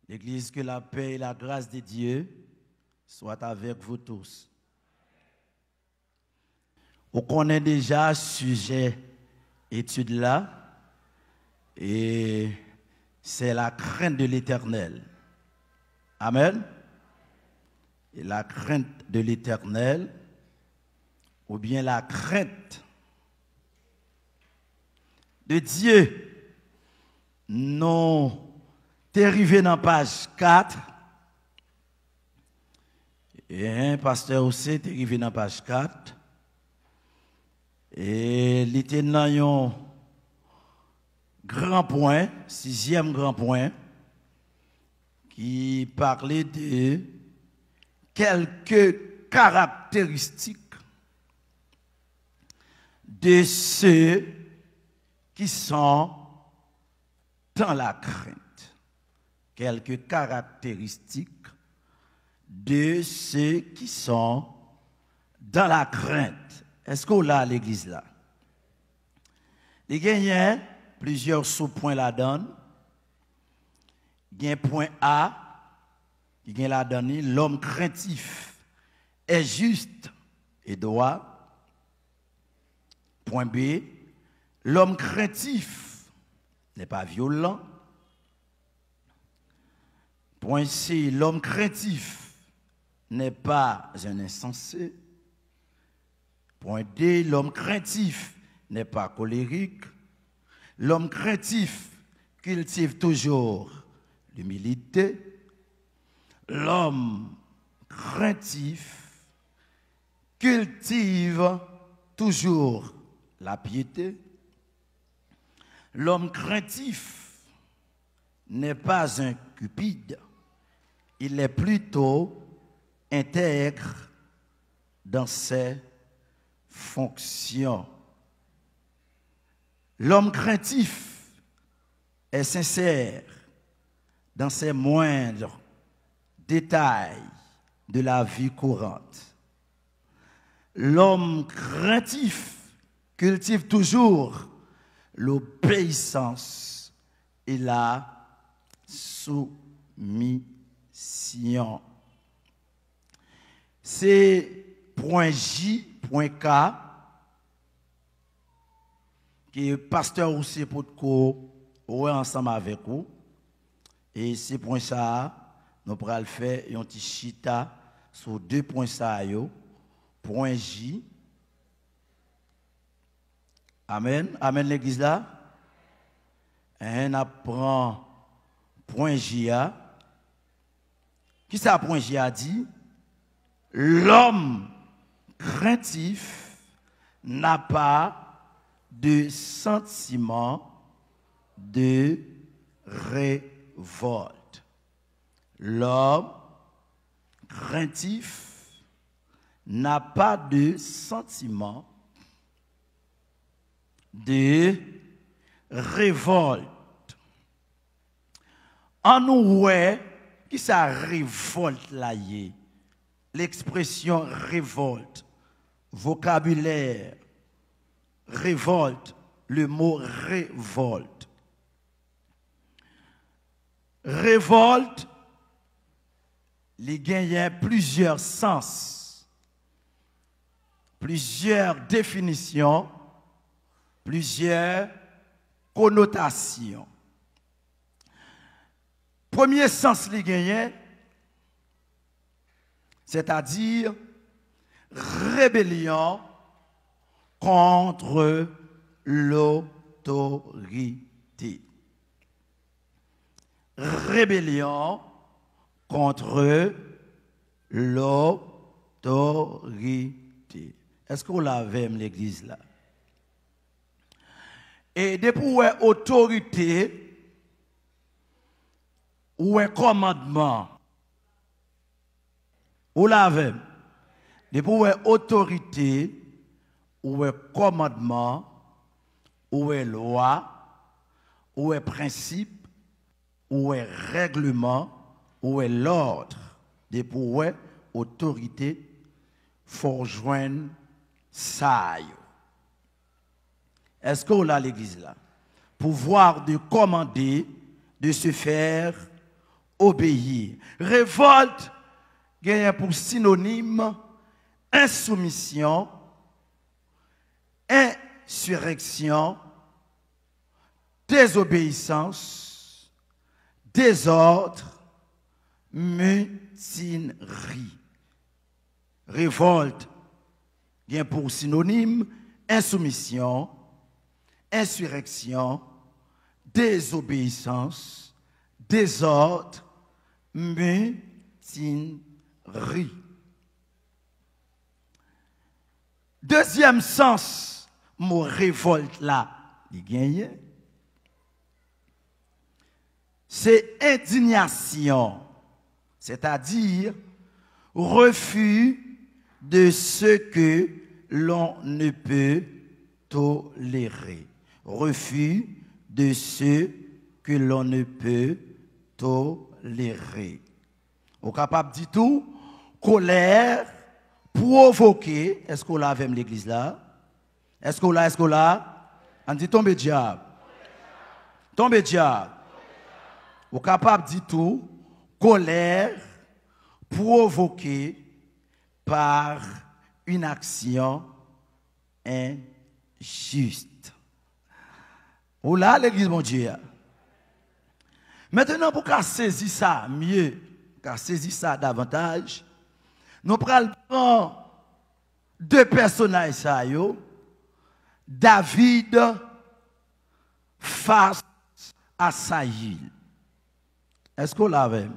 L'Église, que la paix et la grâce de Dieu soient avec vous tous. On connaît déjà ce sujet étude là, et c'est la crainte de l'Éternel. Amen. Et la crainte de l'Éternel, ou bien la crainte de Dieu. Non. T'es arrivé dans page 4. Et pasteur aussi, t'es arrivé dans page 4. Et il était dans un grand point, 6e grand point, qui parlait de quelques caractéristiques de ceux qui sont dans la crainte. Quelques caractéristiques de ceux qui sont dans la crainte. Est-ce qu'on l'a à l'église là? Il y a plusieurs sous-points là-dedans. Il y a un point A, il y a là-dedans, l'homme craintif est juste et droit. Point B, l'homme craintif n'est pas violent. Point C, l'homme craintif n'est pas un insensé. Point D, l'homme craintif n'est pas colérique. L'homme craintif cultive toujours l'humilité. L'homme craintif cultive toujours la piété. L'homme craintif n'est pas un cupide. Il est plutôt intègre dans ses fonctions. L'homme craintif est sincère dans ses moindres détails de la vie courante. L'homme craintif cultive toujours l'obéissance et la soumission. C'est point J, point K, qui est pasteur aussi pour ouais ensemble avec vous. Et c'est point ça, nous pourrons le faire un petit chita sur 2 points ça. Point J. Amen. Amen l'église là. Et on apprend point J. Qui ça point J a dit? L'homme craintif n'a pas de sentiment de révolte. L'homme craintif n'a pas de sentiment de révolte. En nous, qui ça révolte là? L'expression révolte, vocabulaire, révolte, le mot révolte. Révolte, il y a plusieurs sens, plusieurs définitions, plusieurs connotations. Premier sens, il y a, c'est-à-dire rébellion contre l'autorité. Rébellion contre l'autorité. Est-ce qu'on l'avait l'église là? Et depuis autorité ou un commandement, ou l'avez, depuis autorité ou un commandement, ou un loi, ou un principe, ou un règlement, ou un l'ordre, depuis autorité, faut rejoindre ça. Est-ce qu'on a l'église là? Pouvoir de commander, de se faire obéir. Révolte gagne pour synonyme insoumission, insurrection, désobéissance, désordre, mutinerie. Révolte gagne pour synonyme insoumission, insurrection, désobéissance, désordre, mutinerie. Deuxième sens, mot révolte là, il gagne. C'est indignation, c'est-à-dire refus de ce que l'on ne peut tolérer. Refus de ce que l'on ne peut tolérer. On est capable de dire tout, colère, provoquer. Est-ce qu'on l'a avec l'église là? Est-ce qu'on l'a? On dit tomber diable. Tomber diable. On est capable de dire tout, colère, provoquée par une action injuste. Ou là, l'église, mon Dieu. Maintenant, pour qu'on saisisse ça mieux, qu'on saisisse ça davantage, nous prenons deux personnages, ça, David face à Saül. Est-ce qu'on l'avait?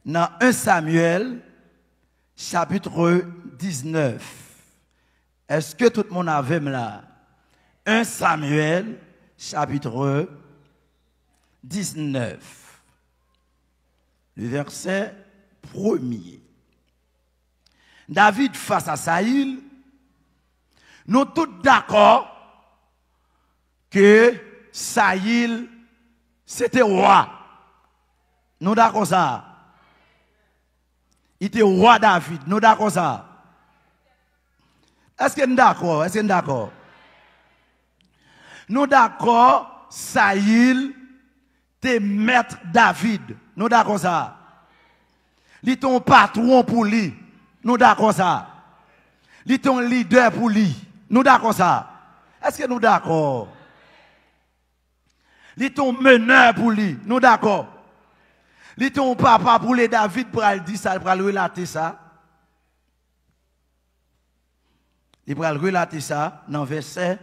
Dans 1 Samuel, chapitre 19. Est-ce que tout le monde avait là? 1 Samuel, chapitre 19. Le verset 1er. David face à Saül, nous tous d'accord que Saül c'était roi. Nous d'accord ça. Il était roi David. Nous d'accord ça. Est-ce que nous d'accord? Est-ce que nous d'accord? Nous d'accord, Saül était maître David. Nous d'accord ça. Il est ton patron pour lui. Nous d'accord ça. Il est ton leader pour lui. Nous d'accord ça. Est-ce que nous d'accord? Il est ton meneur pour lui. Nous d'accord. Il est ton papa pour les David pour le dire ça, pour le relater ça. Il va relater ça dans le verset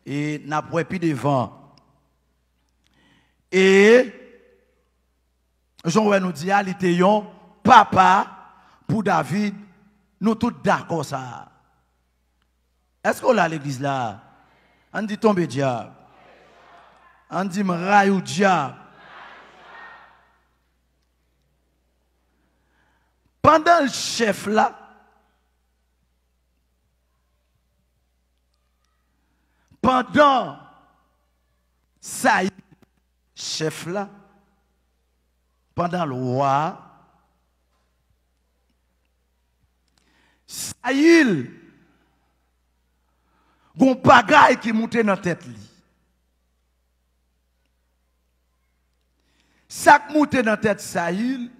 et n'a pas plus devant. Et Jean nous dit, il était un papa pour David. Nous tous d'accord ça. Est-ce qu'on a l'église là? On dit tomber diable. On dit m'raille ou diable. Pendant le chef là, pendant ça, chef là, pendant le roi, Saül, gon bagaille qui montait dans la tête li. Ça qui montait dans la tête Saül,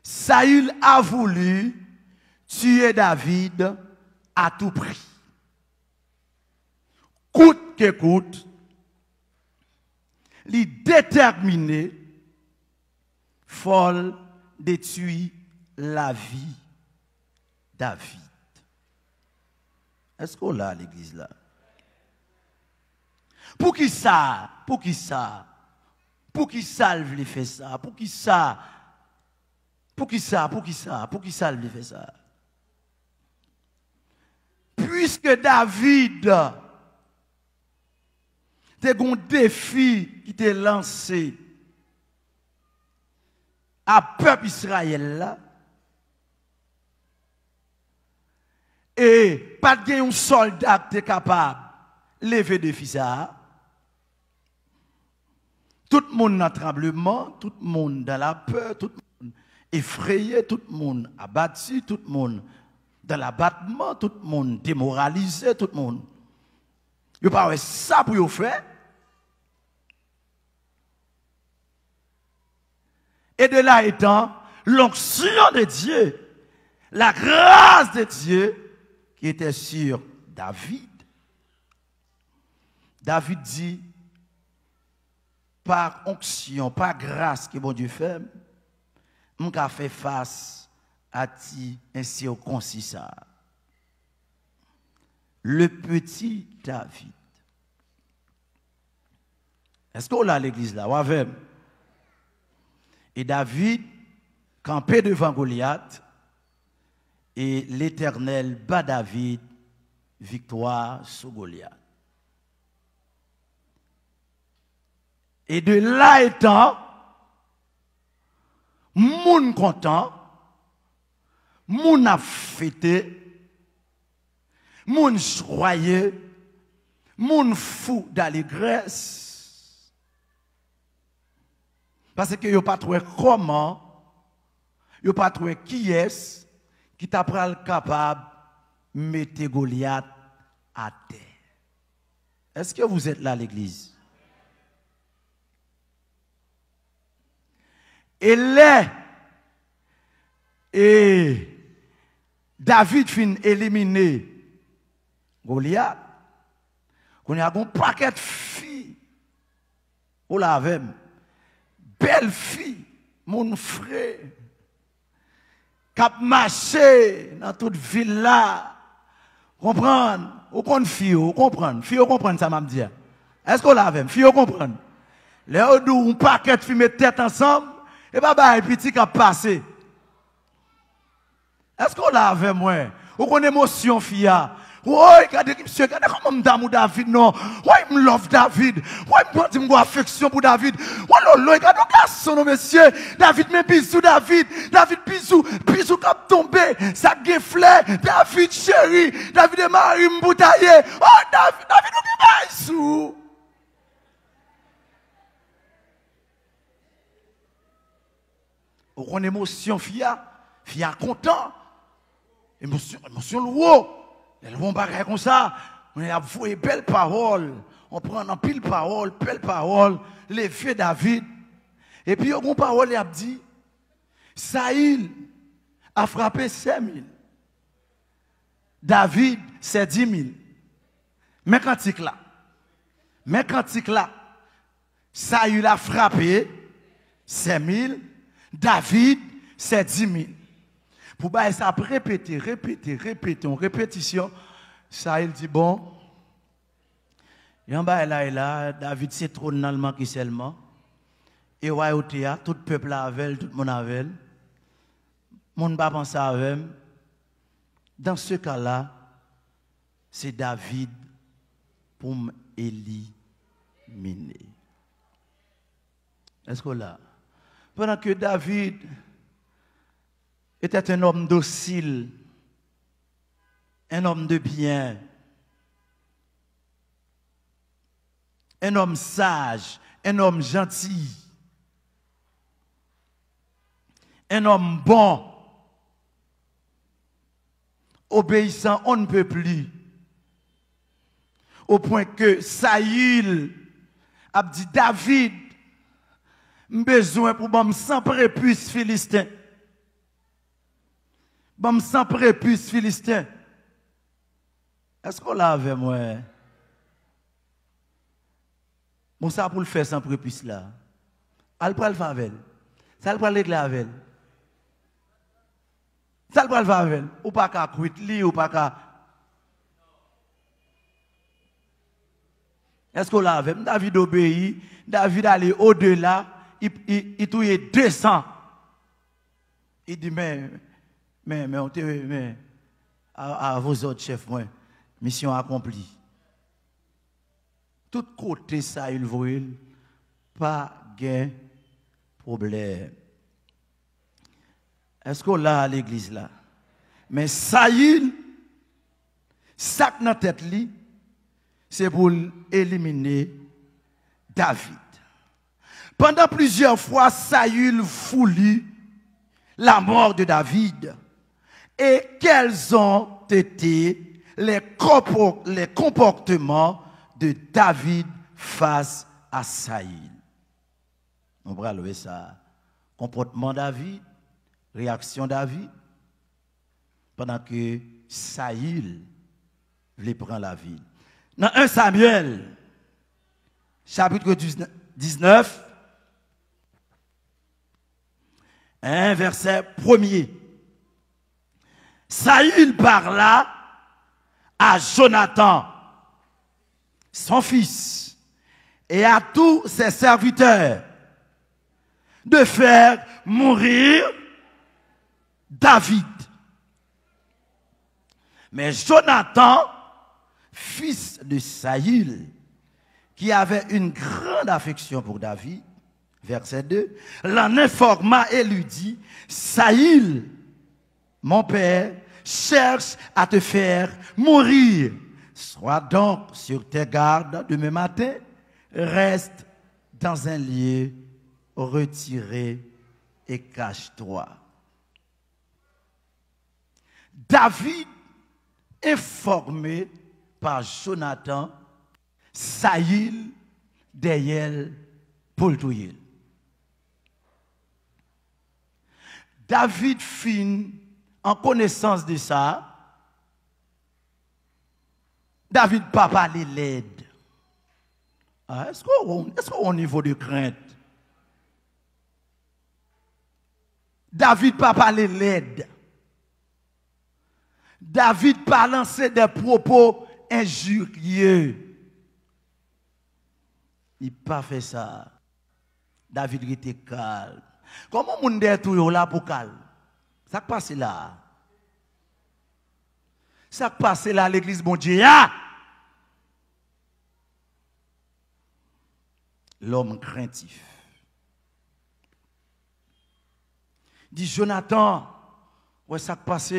Saül a voulu tuer David à tout prix. Coûte que coûte, il est déterminé, folle, de tuer la vie David. Est-ce qu'on l'a à l'église là? Pour qui ça? Pour qui ça? Pour qui ça il fait ça? Pour qui ça? Pour qui ça? Pour qui ça? Pour qui ça il fait ça? Puisque David c'est un défi qui t'est lancé à peuple Israël là. Et pas de un soldat qui est capable de lever le défi ça. Tout le monde dans le tremblement, tout le monde dans la peur, tout le monde effrayé, tout le monde abattu, tout le monde dans l'abattement, tout le monde démoralisé, tout le monde. Il n'y a pas ça pour vous faire. Et de là étant, l'onction de Dieu, la grâce de Dieu qui était sur David. David dit, par onction, par grâce que bon Dieu fait, on a fait face à ti incirconcis ça. Le petit David. Est-ce qu'on a l'église là? Ou avec? Et David campait devant Goliath et l'Éternel bat David, victoire sur Goliath. Et de là étant, moun content, moun a fêté, moun joyeux, moun fou d'allégresse. Parce que yo pas trouvé comment, yo pas trouvé qui est qui t'a capable de mettre Goliath à terre. Est-ce que vous êtes là à l'église? Et David fin éliminé Goliath. Qu'on a un paquet de filles. On l'avait. Belle fille, mon frère. Cap marché dans toute ville là. Comprendre? Ou qu'on fille, ou comprendre? Fille, ou comprendre ça m'a dit. Est-ce qu'on l'avait? Fille, ou comprendre? Les autres, un paquet de filles mettent tête ensemble. Et papa, et petit qui a passé. Est-ce qu'on l'a avec moi? Ou qu'on émotion, fia? Oui, regardez, monsieur, regardez comment m'aime David, non? Oui, me love David. Oui, me prend affection pour David. Oui, lolo, regardez, garçon, monsieur. David, me bisou, David. David, bisou, bisou, cap tombé. Ça geflait. David, chéri. David et Marie, m'boutaillé. Oh, David, ou bisou. Ou qu'on émotion, fia content. Émotion lourd. Elles vont bagarrer comme ça. On a voué belle parole. On prend en pile parole, belle parole. Les vieux David. Et puis, on parole, il a dit, Saïl a frappé 5000. David, c'est 10 000. Mais quand là, Saïl a frappé 5000. David, c'est 10 000. Pour bah, ça répéter, en répétition, ça il dit bon, y en bas là, David c'est trop normalement qui seulement, et royauté, tout peuple avec, tout le monde avec, monde pas penser avec. Dans ce cas-là, c'est David pour m'éliminer. Est-ce que là? Pendant que David était un homme docile, un homme de bien, un homme sage, un homme gentil, un homme bon, obéissant, on ne peut plus. Au point que Saïl a dit David, besoin pour me sans prépuce philistin. Bam sans prépuce philistin. Est-ce qu'on l'a avec moi? Bon, ça pour le faire sans prépuce là. Al pral favel. Ça le pral régler avec. Ça le pral favel. Ou pas qu'à quit li ou pas qu'à. Est-ce qu'on l'a avec? David obéit. David allait au-delà. Il touille 200. Il dit mais à vos autres chefs, moi, mission accomplie. Tout côté ça, il voit, pas de problème. Est-ce qu'on l'a à l'église là? Mais Saïl, sac dans la tête, c'est pour éliminer David. Pendant plusieurs fois, Saül voulut la mort de David. Et quels ont été les comportements de David face à Saül? On va lever ça comportement David, réaction David, pendant que Saül voulait prendre la ville. Dans 1 Samuel, chapitre 19, verset 1er. Saül parla à Jonathan, son fils, et à tous ses serviteurs de faire mourir David. Mais Jonathan, fils de Saül, qui avait une grande affection pour David, verset 2, l'en informa et lui dit, Saül, mon père, cherche à te faire mourir. Sois donc sur tes gardes demain matin, reste dans un lieu retiré et cache-toi. David, informé par Jonathan, Saül derrière pour le tuer. David fin en connaissance de ça. David pas parlé l'aide. Est-ce qu'on a un niveau de crainte? David pas parlé l'aide. David pas lancé des propos injurieux. Il pas fait ça. David était calme. Comment on est tout là pour calme? Ça passe là. Ça passe là à l'église bon Dieu. L'homme craintif. Dit Jonathan, ouais ça passe,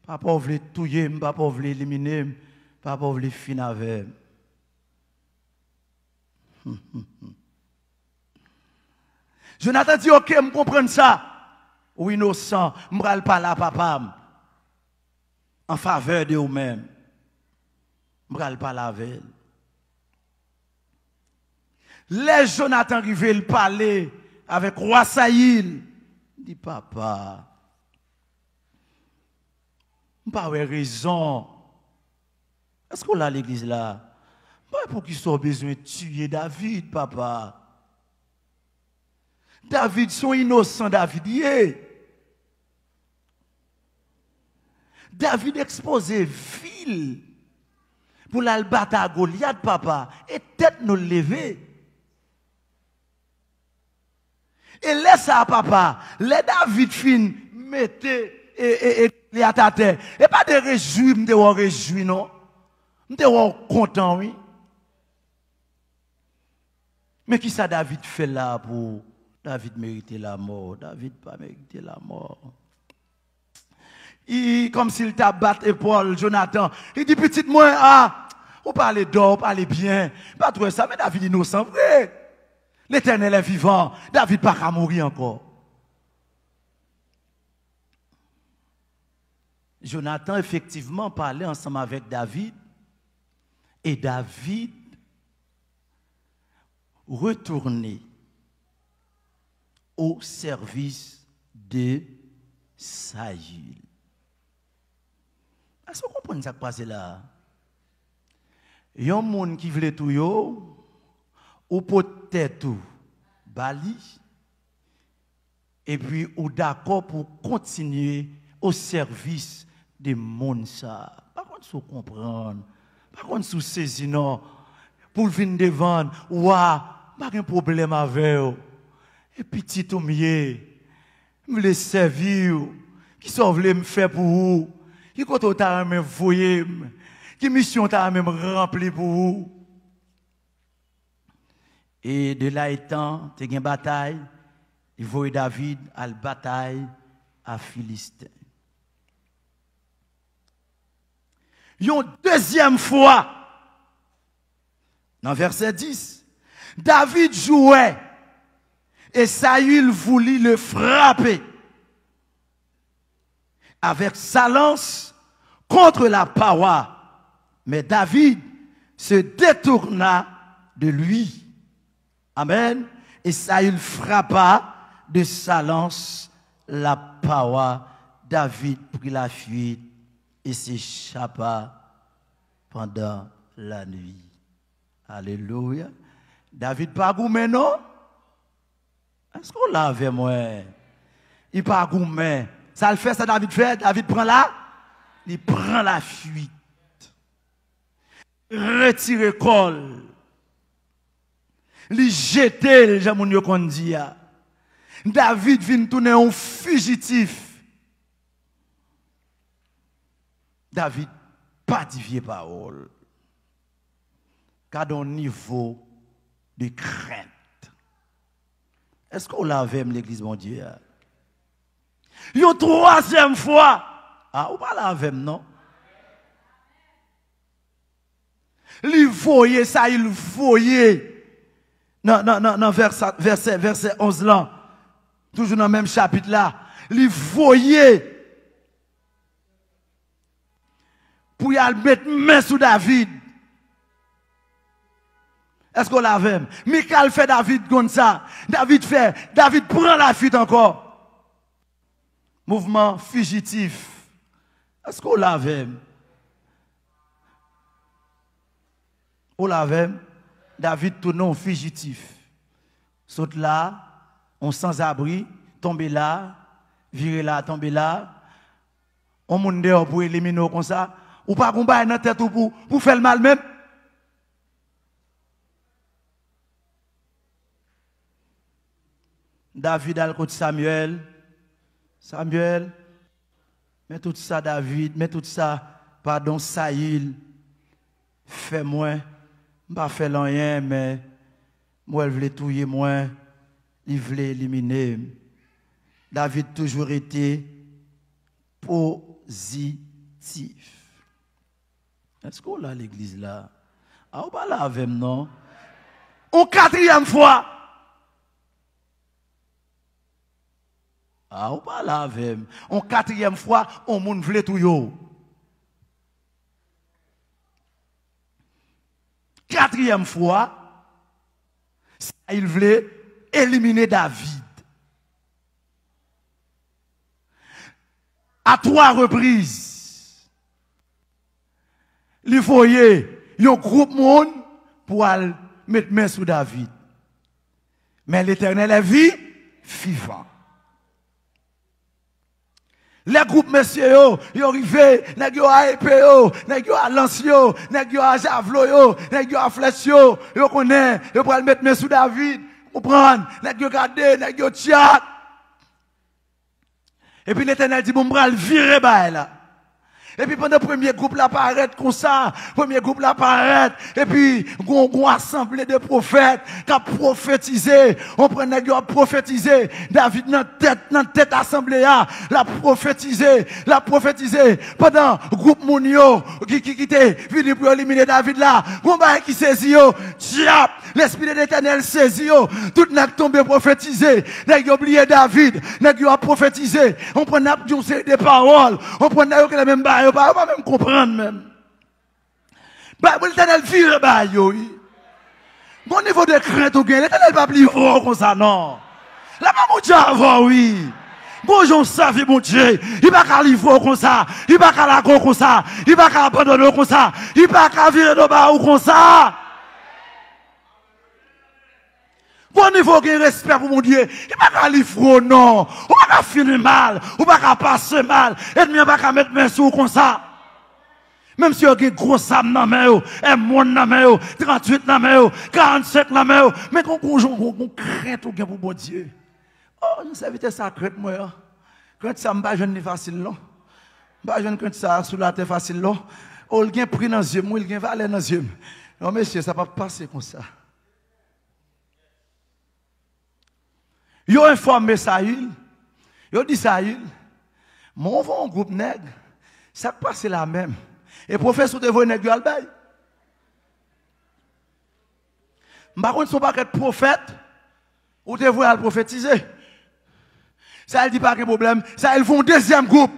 papa voulait touiller, papa voulait éliminer, papa voulait finir avec. Jonathan dit OK, je comprends ça. Ou innocent, je ne vais pas là papa en faveur de vous-même. Je ne vais pas là avec. Les Jonathan arrivé le parler avec roi Saül. Il dit papa, je n'ai pas raison. Est-ce qu'on a l'église là? Pour qu'ils soient besoin de tuer David, papa. David, sont innocents, David. David exposé ville pour la battre à Goliath, papa, et tête nous lever. Et laisse ça, papa, les David fin mettez et à ta terre. Et pas de réjouir, me de réjouir, non. Me de content, oui. Mais qui ça David fait là pour David mériter la mort? David pas mériter la mort. Il, comme s'il t'a battu épaule, Jonathan. Il dit, petite moi, vous parlez d'or, vous parlez bien. Pas trop ça, mais David innocent, vrai. L'Éternel est vivant. David pas qu'à mourir encore. Jonathan, effectivement, parlait ensemble avec David. Et David retourné au service de Saül. Est-ce que vous comprenez ce qui passe là? Il y a un monde qui veut tout yo, ou peut-être tout bali, et puis ou d'accord pour continuer au service des monde ça. Par contre, vous comprenez, par contre, vous saisissez non, pour venir devant, ouah, pas de problème avec vous. Et petit tout mieux, me les servir, qui sont voulu me faire pour vous, qui côté t'a même voyé, qui mission t'a même rempli pour vous. Et de là étant, tu as une bataille, il voit David à la bataille à Philistin. Une deuxième fois, dans verset 10, David jouait et Saül voulut le frapper avec sa lance contre la paroi. Mais David se détourna de lui. Amen. Et Saül frappa de sa lance la paroi, David prit la fuite et s'échappa pendant la nuit. Alléluia. David pas gourmet, non? Est-ce qu'on l'a avec moi? Il pas gourmet. Ça le fait, ça David fait. David prend il prend la fuite. Retire col. Il jette, j'aime qu'on dit. David vient tourner un fugitif. David pas dit vieille parole. Car un niveau de crainte. Est-ce qu'on l'a avec l'église, mon Dieu? Une troisième fois. Ah, ou pas la avec, non? Il voyait ça, il voyait. Non, verset 11 là. Toujours dans le même chapitre là. Il voyait. Pour y aller mettre main sur David. Est-ce qu'on l'a vu? Michael fait David comme ça. David prend la fuite encore. Mouvement fugitif. Est-ce qu'on l'a vu? On l'a vu? David tourne en fugitif. Saute là, on sans-abri, tombe là, vire là, tombe là. On monte dehors pour éliminer comme ça. Ou pas qu'on baille dans la tête pour faire le mal même. David a le côté Samuel, mais tout ça David, mais tout ça, pardon, Saïl, fais-moi, pas fait rien, mais moi elle voulait tuer moi, il voulait éliminer. David toujours été positif. Est-ce qu'on a l'église là? Ah, on pas là avec non? Une quatrième fois. Ah, on pas là avec. En quatrième fois, on moun vle tout yo. Quatrième fois, il voulait éliminer David. À 3 reprises, il voyait un groupe monde pour mettre main sur David. Mais l'Éternel est vivant. Les groupes messieurs, ils arrivent, nèg yo a épée yo, nèg yo a lance yo, nèg yo a javelot yo, nèg yo a flèche yo, yo connaît, yo pral mettre main sur David, comprendre, nèg yo garder, nèg yo tchat. Et puis l'Éternel dit bon pral virer ba là. Et puis pendant le premier groupe là paraît comme ça, premier groupe là paraît, et puis on assemblée de prophètes qui a prophétisé, on prend nèg yo prophétisé, David dans tête assemblée là, la prophétisé pendant groupe moun yo qui était venu pour éliminer David là, on ba qui saisi yo, diap, l'esprit de l'Éternel saisi yo, tout nèg tombé prophétisé, nèg yo oublié David, nèg yo a prophétisé, on prend des paroles, on prend nèg yo même ba on va même comprendre même. Bah, l'Éternel vire bah yo. Bon niveau de crainte ou gain, l'Éternel va plus fort comme ça non. Là pas mon Dieu avant oui. Bonjour ça vie mon Dieu, il va pas livrer comme ça, il va pas la comme ça, il va pas abandonner comme ça, il va pas virer de bas ou comme ça. Bon niveau de respect pour mon Dieu, il va pas livrer non, ou pas finir mal, ou pas passer mal, et ne va pas mettre main sur comme ça. Même si vous avez gros sam dans main, M1 dans main, 38 dans main, 47 dans main, mais qu'on crainte ou pour mon Dieu. Oh, nous savons ça crainte moi. Crainte ça me pas jeune ni facile non. Pas jeune crainte ça sous la terre facile non. Oh, il gain pris dans les yeux, il gain valeur dans les yeux. Non monsieur, ça va pas passer comme ça. Yo informé Saül. Yo dit Saül, mon va un groupe nègre, ça passe la même. Et professeur de voix nègre albay. Par contre, son paquet de prophètes, ou te voix prophétiser. Ça il dit pas de problème, ça ils font un deuxième groupe.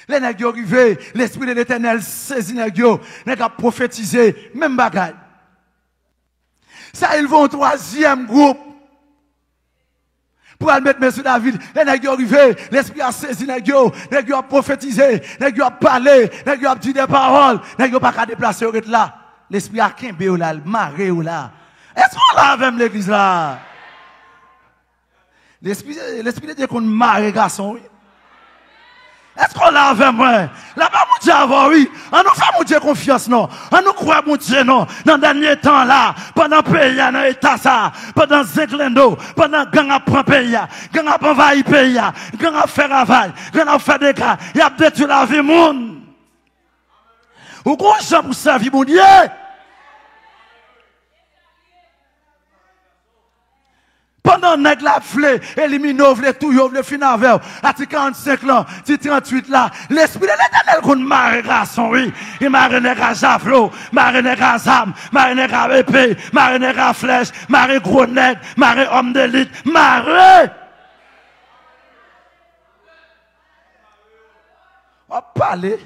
Les nègres arrivés, l'esprit de l'Éternel saisit nègres, nègres prophétiser même bagaille. Ça ils vont un troisième groupe. pour aller mettre sur David. Les nègres arrivés, l'esprit a saisi les nègres a prophétisé, les nègres a parlé, les nègres a dit des paroles, les nègres pas qu'à déplacer au là. L'esprit a quimbe ou là, le maré ou là. Est-ce qu'on l'a avec l'église là? L'esprit de Dieu qu'on marre garçon, oui. Est-ce qu'on l'a avec moi? Là-bas, mon Dieu, avant, oui. On nous fait mon Dieu confiance, non. On nous croit, mon Dieu, non. Dans le dernier temps, là, pendant le pays, dans l'état, ça, pendant Zeklendo, pendant gang a prend pays, gang a envahi pays, gang a fait ravage, gang a fait des cas, il a détruit la vie, monde. Ou qu'on chante pour servir, mon Dieu? Pendant que la flé, élimine, vle tout, vle fin avec, à 45 ans, 38 là, l'esprit de l'éternel qu'on marre garçon, oui. Il marre nègre javelot, marre nègre zam, marre nègre épée, marre nègre flèche, marre gros nègre, marre homme d'élite, marre. On parle.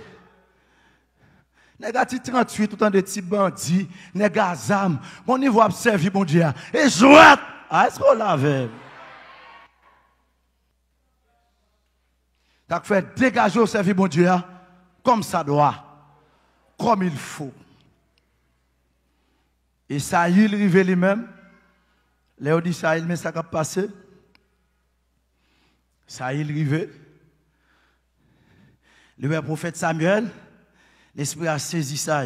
Nègre 38, tout en de petits bandits, nègre zam, mon niveau observé, mon Dieu. Et jouette. Ah, est-ce qu'on l'avait? T'as fait dégager au service, mon Dieu, comme ça doit, comme il faut. Et ça, il arrive lui-même. Léo dit ça, il met ça qui a passé. Ça, il arrive. Le prophète Samuel, l'esprit a saisi ça.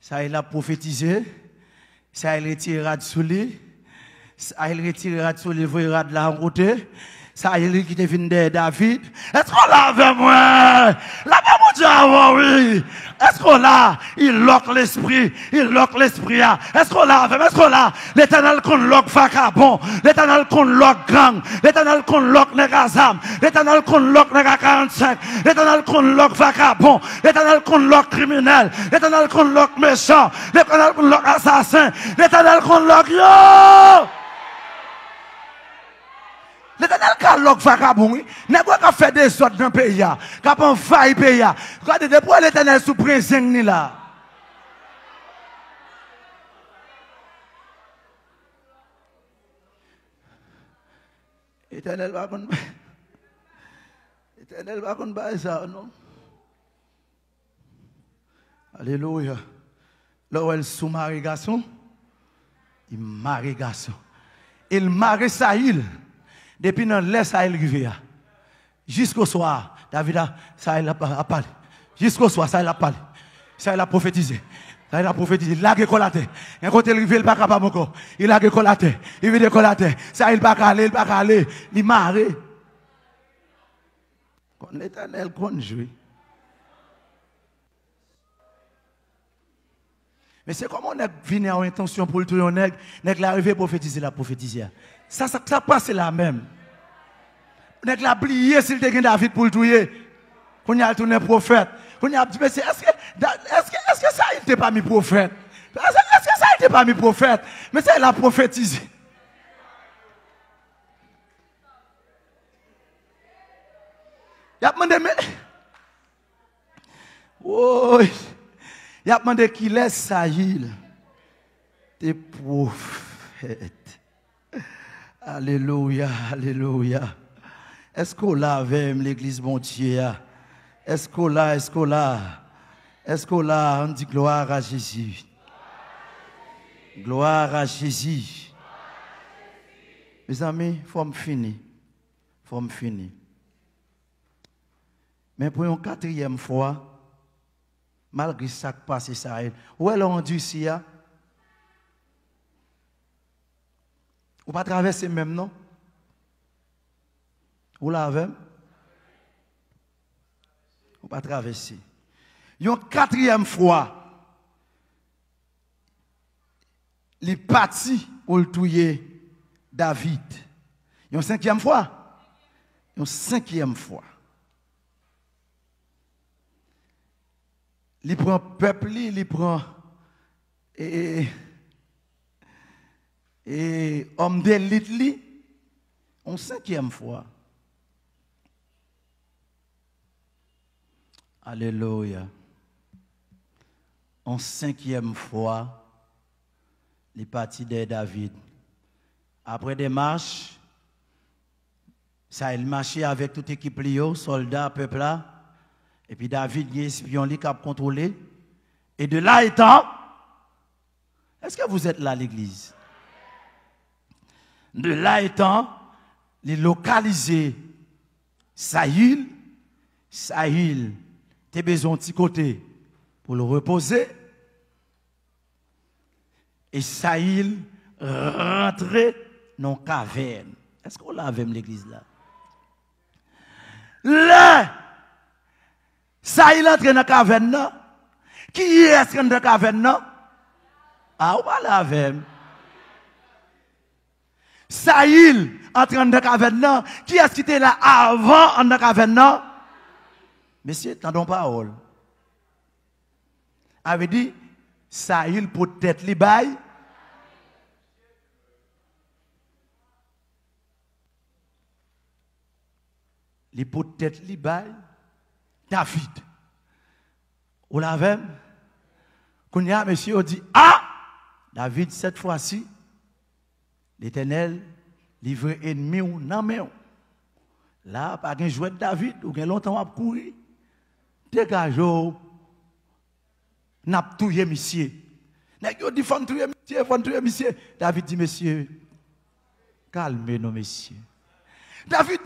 Ça, il a prophétisé. Ça, il retire sous lui. Ça, il retire sous lui, il de la côté. Ça, il qui devine de David. Est-ce qu'on l'a avec moi? Là-bas, mon Dieu, oui. Est-ce qu'on l'a? Il loque l'esprit. Il loque l'esprit. Est-ce qu'on l'a avec? Est-ce qu'on l'a? L'éternel qu'on loque vagabond. L'éternel qu'on loque gang. L'éternel qu'on loque négazam. L'éternel qu'on loque néga 45. L'éternel qu'on loque vagabond. L'éternel qu'on loque criminel. L'éternel qu'on loque méchant. L'éternel qu'on loque assassin. L'éternel qu'on loque yo! L'éternel qui loque vagabond, n'est pas qu'à faire des autres dans le pays, qu'à pas envahir le pays. Regardez, depuis l'éternel sous prince ni là. L'éternel va qu'on l'éternel va qu'on baise ça, non? Alléluia. Là où elle sous marie garçon, il marie garçon. Il marie Saïl. Depuis dans l'est, ça il arrivé. Jusqu'au soir, David a parlé. Jusqu'au soir, ça il a parlé. Ça il a prophétisé. Ça il a prophétisé. Il a décollaté. Un côté il arrivé, il pas capable encore. Il a décollaté. Il veut décollater. Ça il pas aller, il pas aller. Il marre. Quand l'éternel conjoint. Mais c'est comme on est venu en intention pour le tuer, on est arrivé à prophétiser la prophétiser. Ça passe là même. On est oublié s'il te David pour le tuer. Qu'on y a tourné prophète. Qu'on y a dit, mais est-ce que ça il n'était pas mis prophète? Est-ce que ça il n'était pas mis prophète? Mais ça il a prophétisé. Il a demandé, mais. Oh. Il a demandé qu'il laisse Saïl. Des prophètes. Alléluia, alléluia. Est-ce qu'on l'a avec l'église bon Dieu? Est-ce qu'on l'a, est-ce qu'on l'a? Est-ce qu'on l'a? On dit gloire à Jésus. Gloire à Jésus. Mes amis, il faut me finir. Il faut me finir. Mais pour une quatrième fois, malgré ça qui passe ça, où est-ce qu'on dit ici? Ou pas traverser même, non? Ou l'avez? Ou pas traverser. Une quatrième fois, il est parti pour le tuer David. Une cinquième fois? Une cinquième fois. Il prend peuple, il prend et homme d'élite, une cinquième fois. Alléluia. En cinquième fois, les partis de David Après des marches, ça il marchait avec toute équipe Lio, soldats, peuple là. Et puis David, il espion qui a contrôlé. Et de là étant, est-ce que vous êtes là à l'église? De là étant, les localiser Saül, tu as besoin de petit côté pour le reposer. Et Saül rentrait dans la caverne. Est-ce qu'on l'a avec l'église là? Là, Saül entre dans la caverne. Qui est-ce dans la caverne? Ah, on va la avec. Saül entre dans la caverne. Qui est-ce qui était là avant dans la caverne? Messieurs, tendons parole. Avait dit, Saül peut-être les bails. Les peut-être les bails. David. Ou la même. Quand il y a monsieur, on dit, ah! David, cette fois-ci, l'Éternel livre ennemi ou non mais là, pas de jouet de David, ou bien longtemps à courir. Dégagez, n'a pas tué monsieur. N'a pas dit, faut tuer monsieur. David dit, monsieur, calmez-nous, monsieur. David,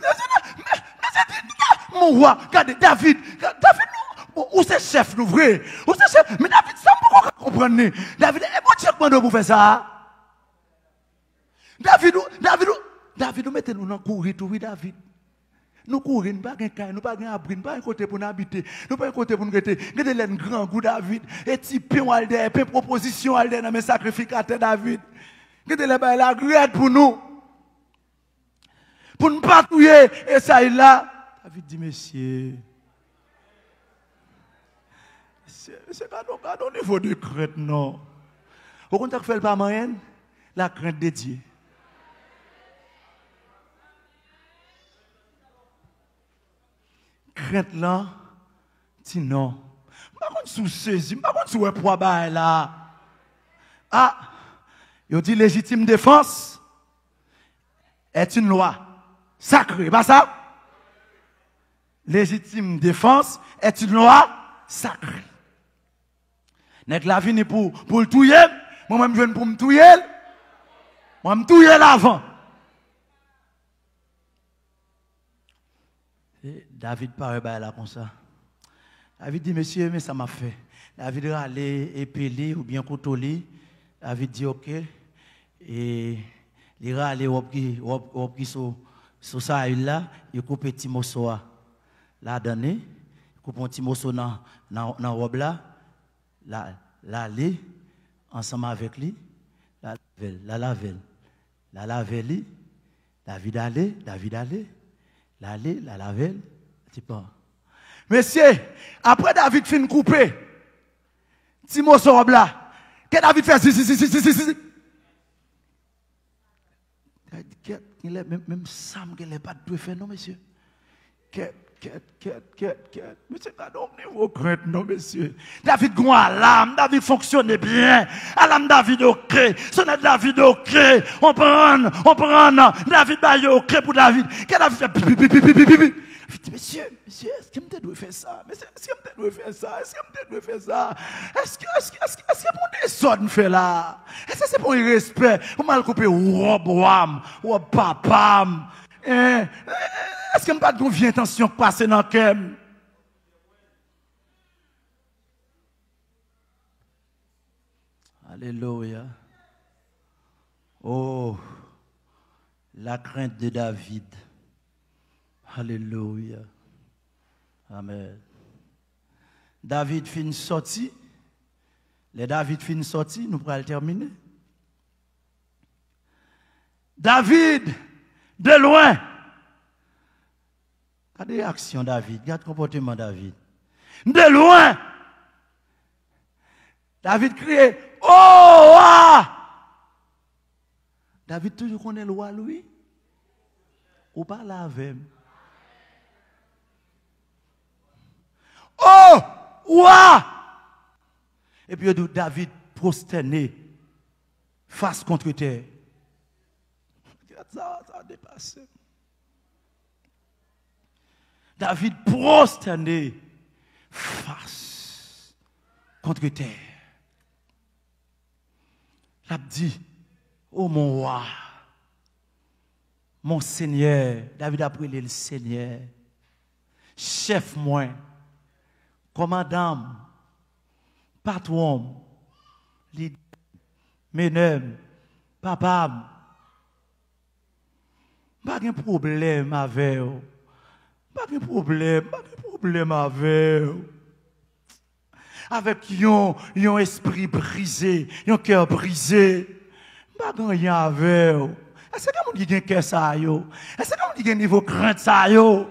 mon roi, regardez, David, où c'est chef, nous, vrai? Où c'est chef? Mais David, ça me comprendre. David, et bon Dieu, comment vous faites ça? David, nous mettez-nous dans courir, tout, oui, David. Nous courons, nous pas de nous pas de abri, nous pas un côté pour nous habiter, nous pas un côté pour nous gâter. Gâter les grands goût David, et petit pain ou alder, pain proposition alder dans mes sacrificateurs David. Gâter les bails la grède pour nous. Pour ne pas tuer, et ça est là. David dit, monsieur, c'est pas au niveau de crainte, non. Au contraire, fait le pas moyen, la crainte de Dieu. Crainte là, dit non. Par contre, sous saisi, par contre, sous un poids bas là. Ah, il dit légitime défense est une loi sacrée, pas ça? Légitime défense est une loi sacrée. N'est-ce la vie pour le tuer, moi-même je viens pour me tuer, moi me tuer l'avant. David parle là comme ça. David dit, monsieur, mais ça m'a fait. David est allé épeler ou bien couteler. David dit, ok. Et il est allé sur ça là, il coupe un petit morceau là donné, il coupe un petit morceau dans la robe là, aller ensemble avec lui, la laver, David allait, la laver, tu pas. Monsieur, après David fin couper, petit morceau robe là, que David fait si. Même Sam qui n'est pas de faire, non, monsieur. Monsieur, pas au niveau crainte, non, monsieur. David goût alarme, David fonctionne bien. Alarme David ok. Sonnette David ok. On prend. David baille ok pour David. Qu'est-ce que David fait? Monsieur, est-ce que je dois faire ça? Est-ce que je dois faire ça? Est-ce que mon désordre fait là? Est-ce que c'est pour un respect? Pour mal couper robe papa? Est-ce que je n'ai pas de mauvaise intention de passer dans le cœur? Alléluia. Oh, la crainte de David. Alléluia. Amen. David fin sorti. Les David fin sorti, nous pourrons le terminer. David, de loin. Regardez l'action David, regarde le comportement David. De loin. David crie, oh! Ah! David toujours connaît le roi, lui. Ou pas là avec. Oh! Ouah! Et puis David prosterné face contre terre. Ça a dépassé. David prosterné face contre terre. Il a dit, oh mon roi, mon Seigneur, David a appelé le Seigneur, chef moi, commandant, patron, meneur, papa, pas de problème avec vous. Pas de problème avec vous. Avec un esprit brisé, un cœur brisé. Pas de rien avec vous. Est-ce que vous avez un cœur ça yo? Est-ce que vous avez un niveau crainte ça yo?